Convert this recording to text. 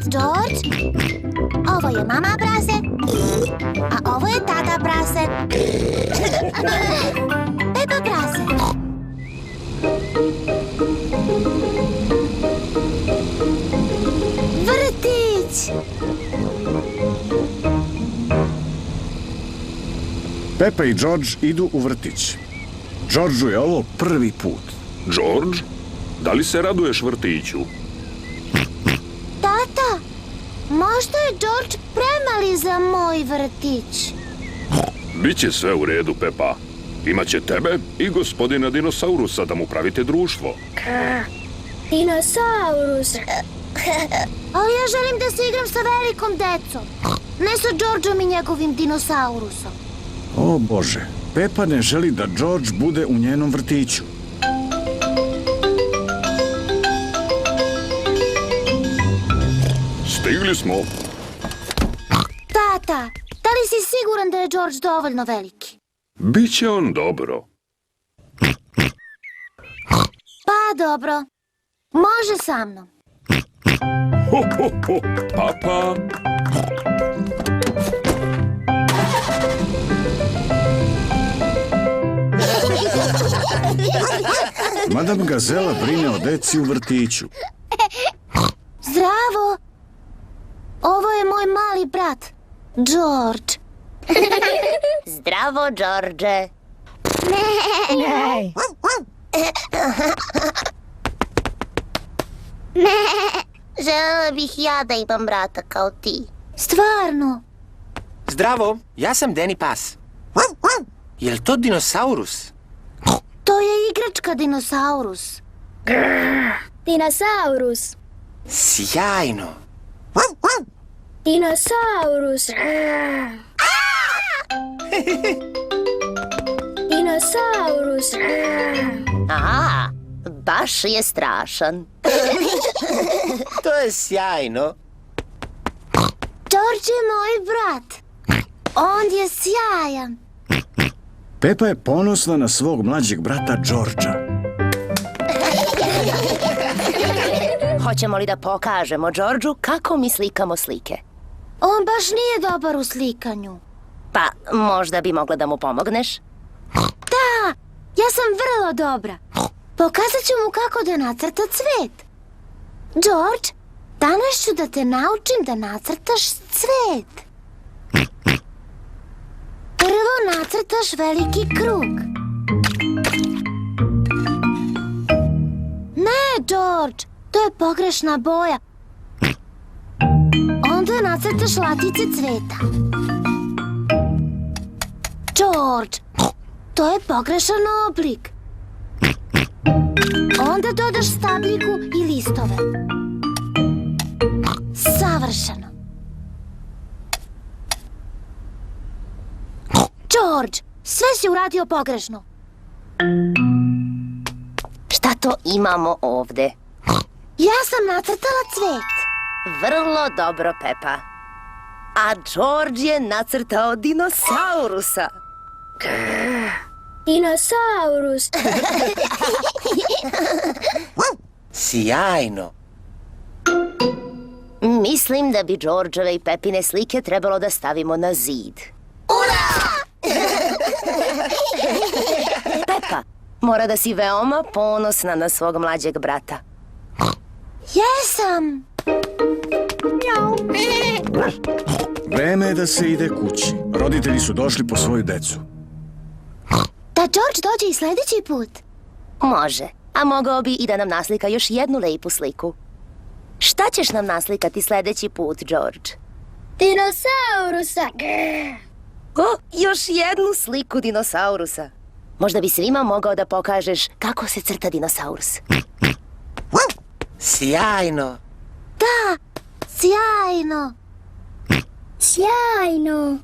brat George, ovo je mama prase, a ovo je tata prase. Pepa prase. Vrtić. Pepa i George idu u vrtić. Georgeu je ovo prvi put. George, da li se raduješ vrtiću? Tata, možda je George premali za moj vrtić. Biće sve u redu, Pepa. Imaće tebe i gospodina Dinosaurusa da mu pravite društvo. Dinosaurus. Ali ja želim da se igram sa velikom decom. Ne sa Georgeom i njegovim dinosaurusom. O Bože, Pepa ne želi da George bude u njenom vrtiću. Stigli smo. Tata, da li si siguran da je George dovoljno veliki? Biće on dobro. Pa dobro, može sa mnom. Ho, ho, ho, papa. Madam Gazela brine o deci u vrtiću. Zdravo! Ovo je moj mali brat, George. Zdravo, George. Želela bih ja da imam brata kao ti. Stvarno? Zdravo, ja sam Danny Pas. Je li to dinosaurus? To je igračka dinosaurus. Dinosaurus. Sjajno. Dinosaurus. Dinosaurus. A, baš je strašan. To je sjajno. George je moj brat. On je sjajan. Pepa je ponosna na svog mlađeg brata Georgea. Hoćemo li da pokažemo Georgeu kako mi slikamo slike? On baš nije dobar u slikanju. Pa, možda bi mogla da mu pomogneš? Da, ja sam vrlo dobra. Pokazat ću mu kako da nacrta cvet. George, danas ću da te naučim da nacrtaš cvet. Prvo nacrtaš veliki krug. Ne, George, to je pogrešna boja. Onda nacrtaš latice cveta. George, to je pogrešan oblik. Onda dodaš stabljiku i listove. Savršeno. George, sve si uradio pogrešno. Šta to imamo ovde? Ja sam nacrtala cvet. Vrlo dobro, Pepa. A George je nacrtao dinosaurusa. Dinosaurus. Sjajno. Mislim da bi Georgeove i Pepine slike trebalo da stavimo na zid. Pepa, mora da si veoma ponosna na svog mlađeg brata. Jesam. Vreme je da se ide kući. Roditelji su došli po svoju decu. Da George dođe i sledeći put. Može, a mogao bi i da nam naslika još jednu lepu sliku. Šta ćeš nam naslikati sledeći put, George? Dinosaurusa. O, još jednu sliku dinosaurusa. Možda bi svima mogao da pokažeš kako se crta dinosaurus. Sjajno. Da, sjajno. Sjajno.